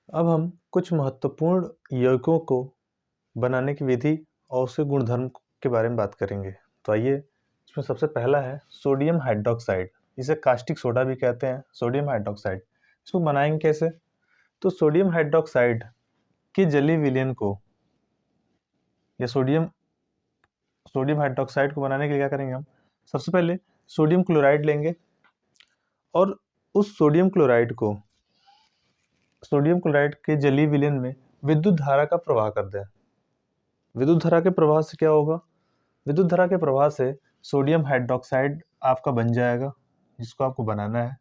अब हम कुछ महत्वपूर्ण यौगिकों को बनाने की विधि और उसके गुणधर्म के बारे में बात करेंगे। तो आइए, इसमें सबसे पहला है सोडियम हाइड्रोक्साइड, इसे कास्टिक सोडा भी कहते हैं, सोडियम हाइड्रोक्साइड। इसको बनाएंगे कैसे, तो सोडियम हाइड्रोक्साइड के जलीय विलयन को, या सोडियम हाइड्रोक्साइड को बनाने के लिए क्या करेंगे हम, सबसे पहले सोडियम क्लोराइड लेंगे और उस सोडियम क्लोराइड के जलीय विलयन में विद्युत धारा का प्रवाह कर दें। विद्युत धारा के प्रवाह से क्या होगा, विद्युत धारा के प्रवाह से सोडियम हाइड्रोक्साइड आपका बन जाएगा, जिसको आपको बनाना है।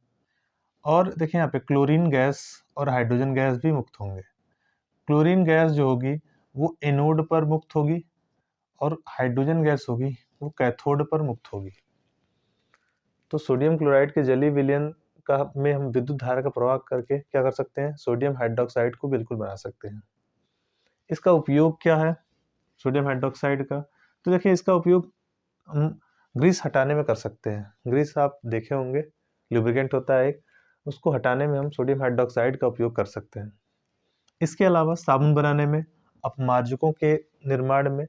और देखिए, यहाँ पे क्लोरीन गैस और हाइड्रोजन गैस भी मुक्त होंगे। क्लोरीन गैस जो होगी वो एनोड पर मुक्त होगी, और हाइड्रोजन गैस होगी वो कैथोड पर मुक्त होगी। तो सोडियम क्लोराइड के जलीय विलयन में हम विद्युत धारा का प्रवाह करके क्या कर सकते हैं, सोडियम हाइड्रोक्साइड को बिल्कुल बना सकते हैं। इसका उपयोग क्या है सोडियम हाइड्रोक्साइड का, तो देखिए, इसका उपयोग हम ग्रीस हटाने में कर सकते हैं। ग्रीस आप देखे होंगे, लुब्रिकेंट होता है एक, उसको हटाने में हम सोडियम हाइड्रोक्साइड का उपयोग कर सकते हैं। इसके अलावा साबुन बनाने में, अपमार्जकों के निर्माण में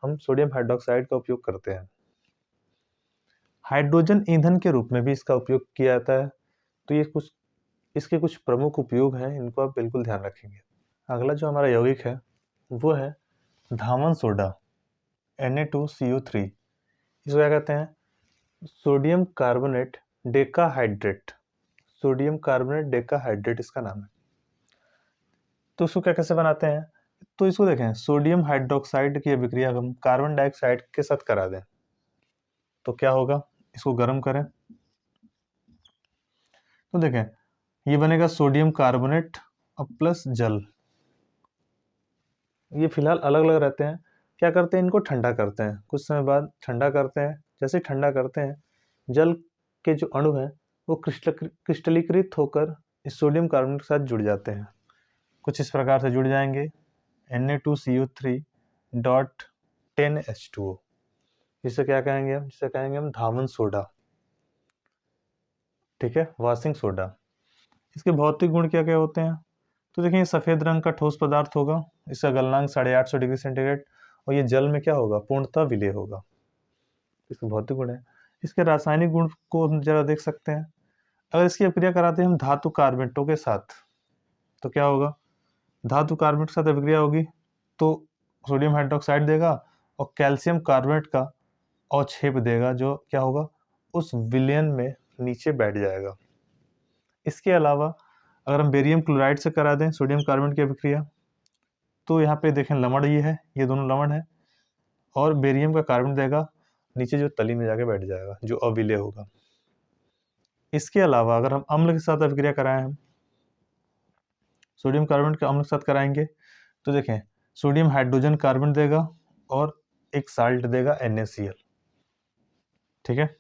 हम सोडियम हाइड्रोक्साइड का उपयोग करते हैं। हाइड्रोजन ईंधन के रूप में भी इसका उपयोग किया जाता है। तो ये इसके कुछ प्रमुख उपयोग हैं, इनको आप बिल्कुल ध्यान रखेंगे। अगला जो हमारा यौगिक है वो है धावन सोडा, Na2CO3। इसको क्या कहते हैं, sodium carbonate decahydrate. Sodium carbonate decahydrate इसका नाम है। तो इसको क्या कैसे बनाते हैं, तो इसको देखें, सोडियम हाइड्रोक्साइड की अभिक्रिया हम कार्बन डाइऑक्साइड के साथ करा दें तो क्या होगा, इसको गर्म करें तो देखें ये बनेगा सोडियम कार्बोनेट और प्लस जल। ये फिलहाल अलग अलग रहते हैं, क्या करते हैं इनको ठंडा करते हैं, कुछ समय बाद ठंडा करते हैं, जैसे ठंडा करते हैं जल के जो अणु हैं वो क्रिस्टलीकृत होकर इस सोडियम कार्बोनेट के साथ जुड़ जाते हैं, कुछ इस प्रकार से जुड़ जाएंगे Na2CO3 डॉट 10H2O। जिसे क्या कहेंगे हम, जिसे कहेंगे हम धावन सोडा, ठीक है, वाशिंग सोडा। इसके भौतिक गुण क्या क्या होते हैं, तो देखिए ये सफ़ेद रंग का ठोस पदार्थ होगा, इसका गलनांक 850 डिग्री सेंटीग्रेड और ये जल में क्या होगा, पूर्णतः विलेय होगा। इसके भौतिक गुण है। इसके रासायनिक गुण को हम जरा देख सकते हैं, अगर इसकी अभिक्रिया कराते हैं हम धातु कार्बेटों के साथ तो क्या होगा, धातु कार्बोनेट के साथ अभिक्रिया होगी तो सोडियम हाइड्रोक्साइड देगा और कैल्शियम कार्बोनेट का अवक्षेप देगा, जो क्या होगा उस विलयन में नीचे बैठ जाएगा। इसके अलावा अगर हम बेरियम क्लोराइड से करा दें सोडियम कार्बोनेट की अभिक्रिया तो यहाँ पे देखें लवण ये है, ये दोनों लवण है और बेरियम का कार्बन देगा, नीचे जो तली में जाके बैठ जाएगा जो अविलेय होगा। इसके अलावा अगर हम अम्ल के साथ अभिक्रिया कराएं, हम सोडियम कार्बोनेट के अम्ल के साथ कराएंगे तो देखें सोडियम हाइड्रोजन कार्बन देगा और एक साल्ट देगा NaCl, ठीक है।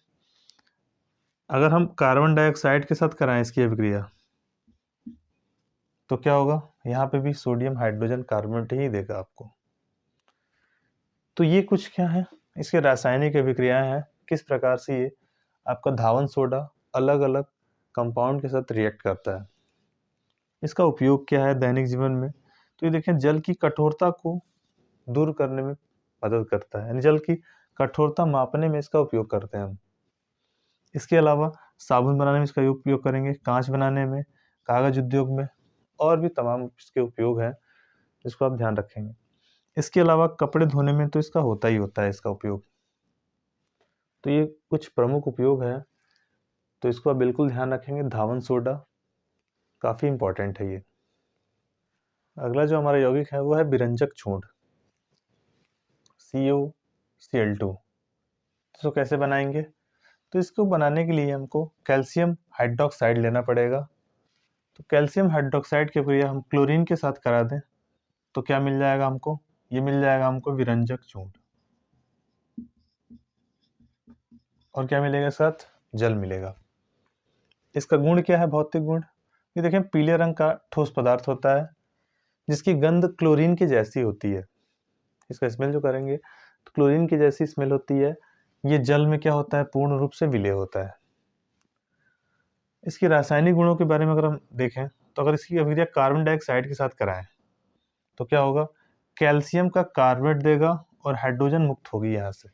अगर हम कार्बन डाइऑक्साइड के साथ कराएं इसकी अभिक्रिया तो क्या होगा, यहाँ पे भी सोडियम हाइड्रोजन कार्बोनेट ही देगा आपको। तो ये कुछ क्या है इसके रासायनिक अभिक्रियाएं हैं, किस प्रकार से ये आपका धावन सोडा अलग अलग कंपाउंड के साथ रिएक्ट करता है। इसका उपयोग क्या है दैनिक जीवन में, तो ये देखें जल की कठोरता को दूर करने में मदद करता है, यानी जल की कठोरता मापने में इसका उपयोग करते हैं हम। इसके अलावा साबुन बनाने में इसका उपयोग करेंगे, कांच बनाने में, कागज उद्योग में और भी तमाम इसके उपयोग हैं जिसको आप ध्यान रखेंगे। इसके अलावा कपड़े धोने में तो इसका होता ही होता है इसका उपयोग। तो ये कुछ प्रमुख उपयोग है, तो इसको आप बिल्कुल ध्यान रखेंगे, धावन सोडा काफ़ी इंपॉर्टेंट है ये। अगला जो हमारा यौगिक है वो है विरंजक छूंड CuCl2। इसको कैसे बनाएंगे, तो इसको बनाने के लिए हमको कैल्शियम हाइड्रोक्साइड लेना पड़ेगा। तो कैल्शियम हाइड्रोक्साइड की प्रक्रिया हम क्लोरीन के साथ करा दें तो क्या मिल जाएगा हमको, ये मिल जाएगा हमको विरंजक चूर्ण, और क्या मिलेगा साथ, जल मिलेगा। इसका गुण क्या है, भौतिक गुण, ये देखें पीले रंग का ठोस पदार्थ होता है जिसकी गंध क्लोरीन की जैसी होती है। इसका स्मेल जो करेंगे तो क्लोरीन की जैसी स्मेल होती है। ये जल में क्या होता है, पूर्ण रूप से विलेय होता है। इसकी रासायनिक गुणों के बारे में अगर हम देखें तो अगर इसकी अभिक्रिया कार्बन डाइऑक्साइड के साथ कराएं तो क्या होगा, कैल्शियम का कार्बोनेट देगा और हाइड्रोजन मुक्त होगी यहाँ से।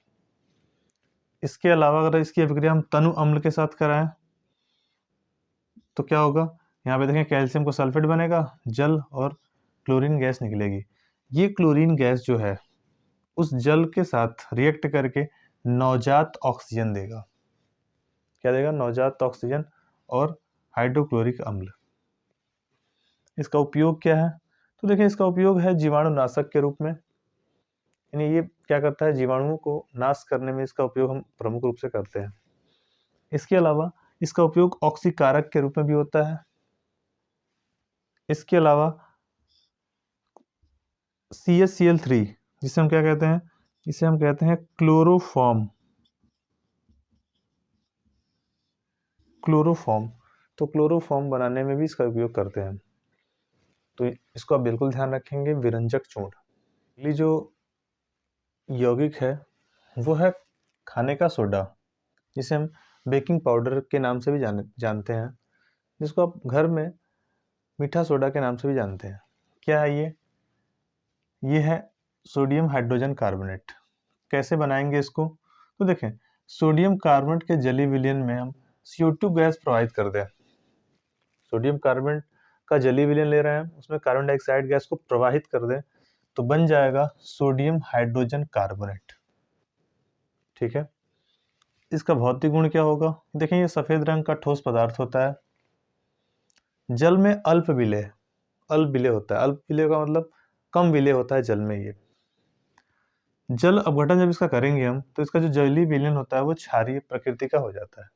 इसके अलावा अगर इसकी अभिक्रिया हम तनु अम्ल के साथ कराएं तो क्या होगा, यहाँ पे देखें कैल्शियम को सल्फेट बनेगा, जल और क्लोरीन गैस निकलेगी। ये क्लोरीन गैस जो है उस जल के साथ रिएक्ट करके नवजात ऑक्सीजन देगा। क्या देगा, नवजात ऑक्सीजन और हाइड्रोक्लोरिक अम्ल। इसका उपयोग क्या है, तो देखिए इसका उपयोग है जीवाणुनाशक के रूप में, यानी ये क्या करता है, जीवाणुओं को नाश करने में इसका उपयोग हम प्रमुख रूप से करते हैं। इसके अलावा इसका उपयोग ऑक्सीकारक के रूप में भी होता है। इसके अलावा CaCl3 जिसे हम क्या कहते हैं, इसे हम कहते हैं क्लोरोफॉर्म। तो क्लोरोफॉर्म बनाने में भी इसका उपयोग करते हैं। तो इसको आप बिल्कुल ध्यान रखेंगे, विरंजक चूर्ण। ये जो यौगिक है वो है खाने का सोडा, जिसे हम बेकिंग पाउडर के नाम से भी जानते हैं, जिसको आप घर में मीठा सोडा के नाम से भी जानते हैं। क्या है ये है सोडियम हाइड्रोजन कार्बोनेट। कैसे बनाएंगे इसको, तो देखें सोडियम कार्बोनेट के जलीय विलयन में हम CO2 गैस प्रवाहित कर दें। सोडियम कार्बोनेट का जलीय विलयन ले रहे हैं, उसमें कार्बन डाइऑक्साइड गैस को प्रवाहित कर दें तो बन जाएगा सोडियम हाइड्रोजन कार्बोनेट, ठीक है। इसका भौतिक गुण क्या होगा, देखें ये सफ़ेद रंग का ठोस पदार्थ होता है जल में अल्प विलेय होता है। अल्प विलेय का मतलब कम विलेय होता है जल में। ये जल अपघटन जब इसका करेंगे हम, तो इसका जो जलीय विलयन होता है वो क्षारीय प्रकृति का हो जाता है।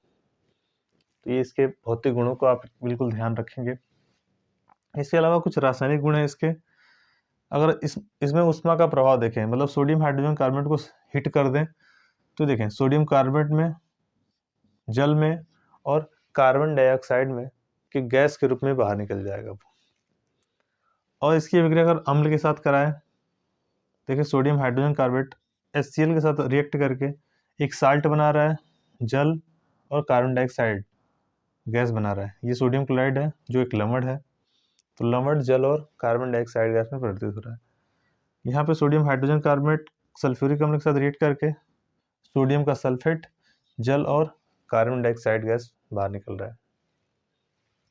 तो ये इसके भौतिक गुणों को आप बिल्कुल ध्यान रखेंगे। इसके अलावा कुछ रासायनिक गुण है इसके। अगर इसमें ऊष्मा का प्रभाव देखें, मतलब सोडियम हाइड्रोजन कार्बोनेट को हिट कर दें, तो देखें सोडियम कार्बोनेट में, जल में और कार्बन डाइऑक्साइड में कि गैस के रूप में बाहर निकल जाएगा वो। और इसकी अभिक्रिया अगर अम्ल के साथ कराएं, देखिए सोडियम हाइड्रोजन कार्बोनेट HCl के साथ रिएक्ट करके एक साल्ट बना रहा है, जल और कार्बन डाइऑक्साइड गैस बना रहा है। ये सोडियम क्लोराइड है जो एक लवण है। तो लवण जल और कार्बन डाइऑक्साइड गैस में परिवर्तित हो रहा है। यहाँ पे सोडियम हाइड्रोजन कार्बोनेट सल्फ्यूरिक अम्ल के साथ रिएक्ट करके सोडियम का सल्फेट, जल और कार्बन डाइऑक्साइड गैस बाहर निकल रहा है।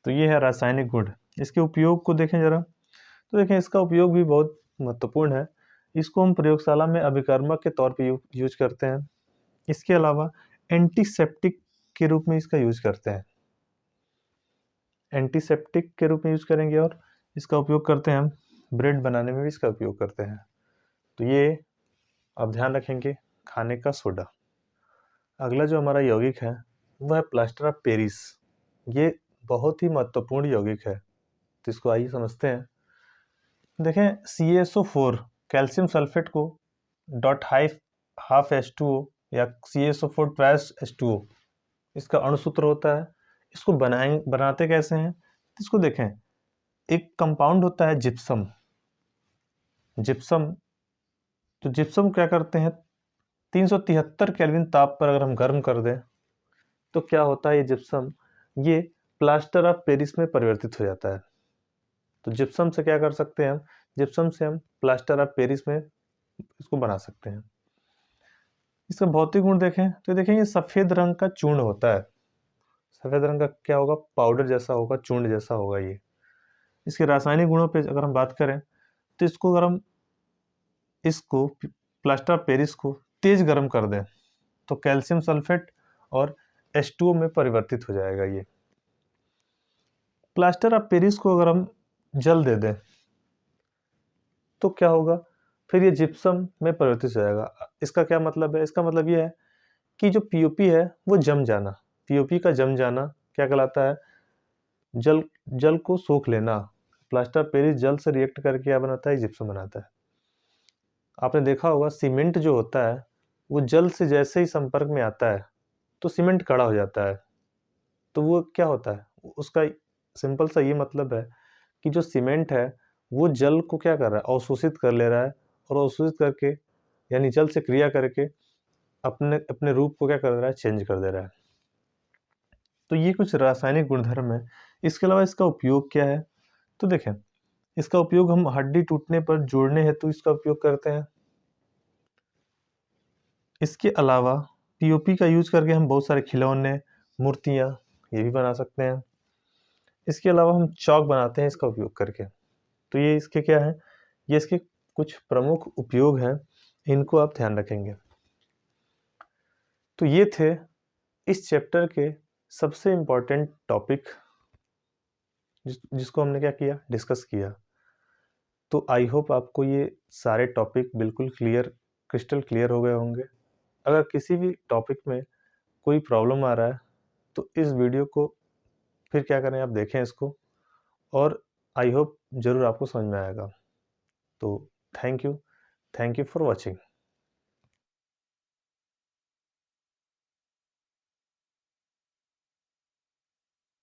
तो ये है रासायनिक गुण। इसके उपयोग को देखें जरा, तो देखें इसका उपयोग भी बहुत महत्वपूर्ण है। इसको हम प्रयोगशाला में अभिकर्मक के तौर पे यूज करते हैं। इसके अलावा एंटीसेप्टिक के रूप में इसका यूज करते हैं। एंटीसेप्टिक के रूप में यूज करेंगे और इसका उपयोग करते हैं हम ब्रेड बनाने में भी इसका उपयोग करते हैं। तो ये आप ध्यान रखेंगे। खाने का सोडा। अगला जो हमारा यौगिक है वह है प्लास्टर ऑफ पेरिस। ये बहुत ही महत्वपूर्ण यौगिक है, तो इसको आइए समझते हैं। देखें CaSO4 कैल्शियम सल्फेट को .5H2O या CaSO4 ट्वाइस H2O इसका अणुसूत्र होता है। इसको बनाते कैसे हैं, तो इसको देखें। एक कंपाउंड होता है जिप्सम। तो जिप्सम क्या करते हैं, 373 केल्विन ताप पर अगर हम गर्म कर दें तो क्या होता है, ये जिप्सम ये प्लास्टर ऑफ पेरिस में परिवर्तित हो जाता है। तो जिप्सम से क्या कर सकते हैं हम, जिप्सम से हम प्लास्टर ऑफ पेरिस में इसको बना सकते हैं। इसका भौतिक गुण देखें तो देखें ये सफेद रंग का चूर्ण होता है। सफेद रंग का क्या होगा, पाउडर जैसा होगा, चूर्ण जैसा होगा ये। इसके रासायनिक गुणों पे अगर हम बात करें तो इसको प्लास्टर ऑफ पेरिस को तेज गर्म कर दें तो कैल्शियम सल्फेट और H2O में परिवर्तित हो जाएगा ये। प्लास्टर ऑफ पेरिस को अगर हम जल दे दें तो क्या होगा, फिर ये जिप्सम में परिवर्तित हो जाएगा। इसका क्या मतलब है, इसका मतलब ये है कि जो POP है वो जम जाना। POP का जम जाना क्या कहलाता है, जल को सोख लेना। प्लास्टर ऑफ पेरिस जल से रिएक्ट करके क्या बनाता है, जिप्सम बनाता है। आपने देखा होगा सीमेंट जो होता है वो जल से जैसे ही संपर्क में आता है तो सीमेंट कड़ा हो जाता है। तो वो क्या होता है, उसका सिंपल सा ये मतलब है कि जो सीमेंट है वो जल को क्या कर रहा है, अवशोषित कर ले रहा है, और अवशोषित करके यानी जल से क्रिया करके अपने रूप को क्या कर रहा है, चेंज कर दे रहा है। तो ये कुछ रासायनिक गुणधर्म है। इसके अलावा इसका उपयोग क्या है, तो देखें इसका उपयोग हम हड्डी टूटने पर जोड़ने हेतु इसका उपयोग करते हैं। इसके अलावा POP का यूज करके हम बहुत सारे खिलौने, मूर्तियाँ ये भी बना सकते हैं। इसके अलावा हम चौक बनाते हैं इसका उपयोग करके। तो ये इसके क्या है, ये इसके कुछ प्रमुख उपयोग हैं, इनको आप ध्यान रखेंगे। तो ये थे इस चैप्टर के सबसे इम्पोर्टेंट टॉपिक जिसको हमने क्या किया, डिस्कस किया। तो आई होप आपको ये सारे टॉपिक बिल्कुल क्रिस्टल क्लियर हो गए होंगे। अगर किसी भी टॉपिक में कोई प्रॉब्लम आ रहा है तो इस वीडियो को फिर क्या करें, आप देखें इसको, और आई होप ज़रूर आपको समझ में आएगा। तो थैंक यू फॉर वॉचिंग।